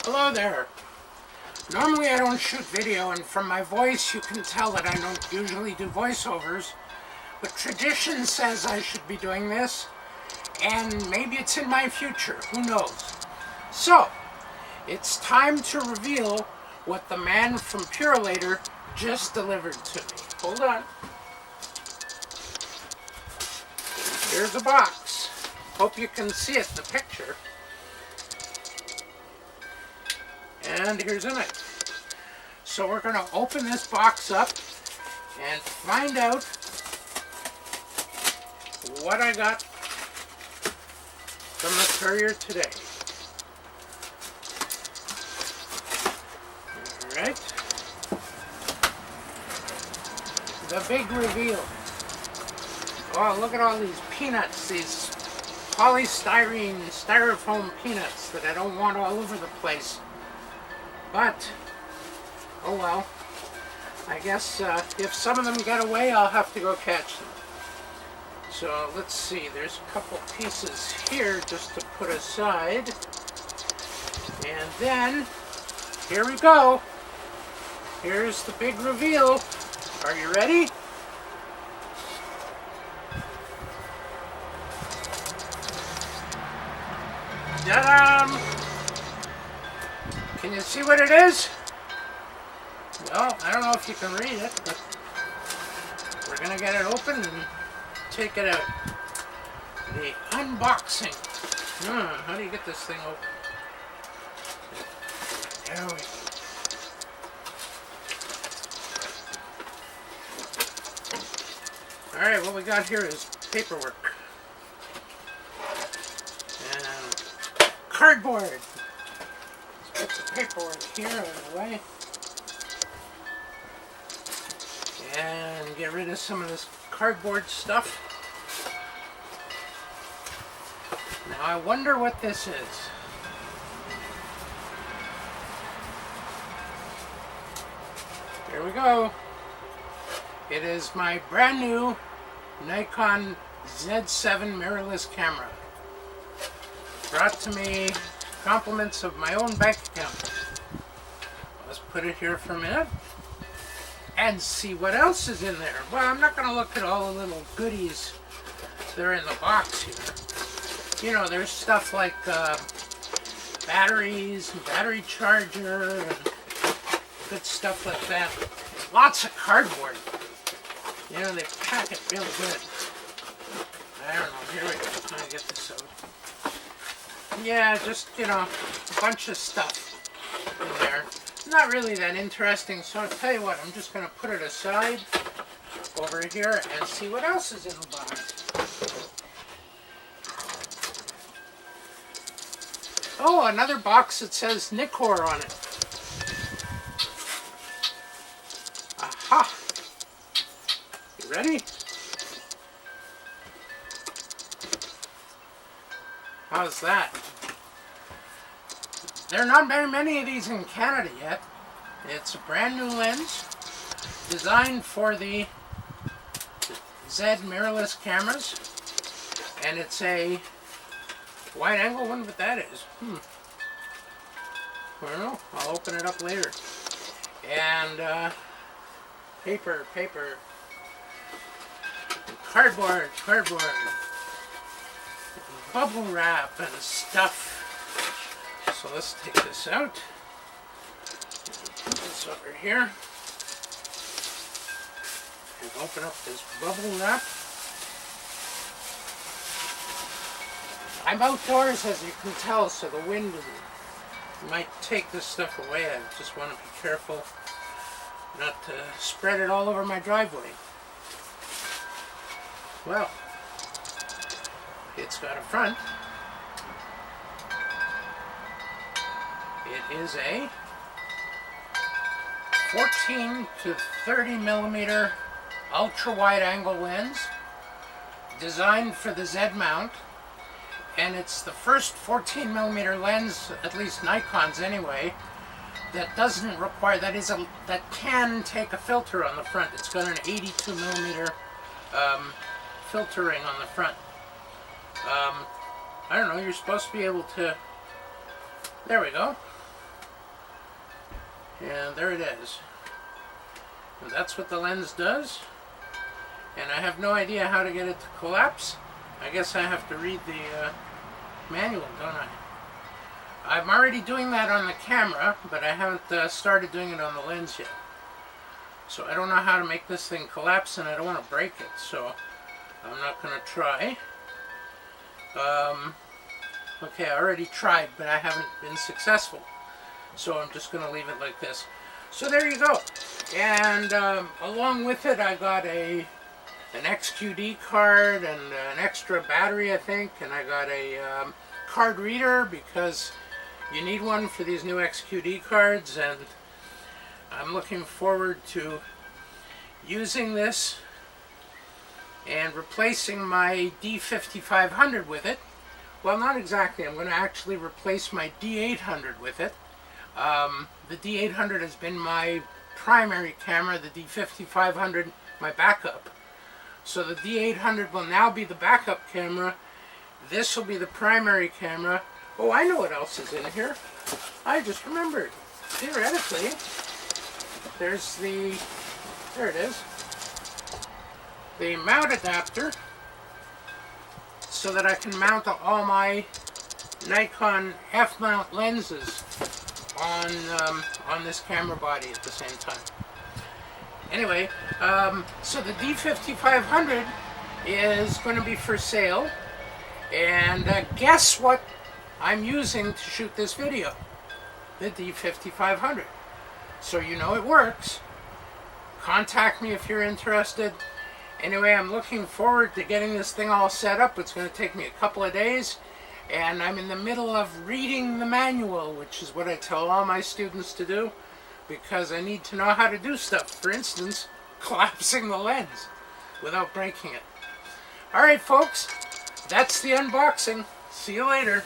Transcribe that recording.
Hello there. Normally I don't shoot video, and from my voice you can tell that I don't usually do voiceovers, but tradition says I should be doing this, and maybe it's in my future, who knows. So, it's time to reveal what the man from Purolator just delivered to me. Hold on. Here's a box. Hope you can see it in the picture. And here's a knife. So we're going to open this box up and find out what I got from the courier today. Alright. The big reveal. Oh, look at all these peanuts, these polystyrene, styrofoam peanuts that I don't want all over the place. But, oh well, I guess if some of them get away, I'll have to go catch them. So let's see, there's a couple pieces here just to put aside. And then, here we go. Here's the big reveal. Are you ready? Ta-da! Can you see what it is? Well, I don't know if you can read it, but we're going to get it open and take it out. The unboxing. How do you get this thing open? There we go. Alright, what we got here is paperwork. And cardboard. Put the paperwork here out of the way. And get rid of some of this cardboard stuff. Now I wonder what this is. Here we go. It is my brand new Nikon Z7 mirrorless camera. Brought to me compliments of my own bank account. Let's put it here for a minute and see what else is in there. Well, I'm not going to look at all the little goodies that are in the box here. You know, there's stuff like batteries and battery charger and good stuff like that. Lots of cardboard. You know, they pack it real good. I don't know, here we go. I'm going to get this out. Yeah, just, you know, a bunch of stuff in there. Not really that interesting, so I'll tell you what, I'm just going to put it aside over here and see what else is in the box. Oh, another box that says Nikkor on it. Aha! You ready? How's that? There are not very many of these in Canada yet. It's a brand new lens designed for the Z mirrorless cameras, and it's a wide angle. I wonder what that is. I don't know. I'll open it up later. And paper, cardboard, bubble wrap and stuff. So let's take this out. Put this over here. And open up this bubble wrap. I'm outdoors, as you can tell, so the wind might take this stuff away. I just want to be careful not to spread it all over my driveway. Well, it's got a front. It is a 14 to 30 millimeter ultra wide angle lens designed for the Z mount, and it's the first 14 millimeter lens, at least Nikon's anyway, that doesn't require, that can take a filter on the front. It's got an 82 millimeter filtering on the front. I don't know, you're supposed to be able to, there we go. And there it is. And that's what the lens does. And I have no idea how to get it to collapse. I guess I have to read the manual, don't I? I'm already doing that on the camera, but I haven't started doing it on the lens yet. So I don't know how to make this thing collapse, and I don't want to break it, so I'm not going to try. Okay, I already tried, but I haven't been successful. So I'm just going to leave it like this. So there you go. And along with it, I got an XQD card and an extra battery, I think. And I got a card reader, because you need one for these new XQD cards. And I'm looking forward to using this and replacing my D5500 with it. Well, not exactly. I'm going to actually replace my D800 with it. The D800 has been my primary camera, the D5500 my backup. So the D800 will now be the backup camera. This will be the primary camera. Oh, I know what else is in here. I just remembered. Theoretically, there it is, the mount adapter, so that I can mount all my Nikon f-mount lenses on this camera body at the same time. Anyway, so the D5500 is going to be for sale, and guess what I'm using to shoot this video? The D5500. So you know it works. Contact me if you're interested. Anyway, I'm looking forward to getting this thing all set up. It's going to take me a couple of days, and I'm in the middle of reading the manual, which is what I tell all my students to do, because I need to know how to do stuff. For instance, collapsing the lens without breaking it. Alright folks, that's the unboxing. See you later.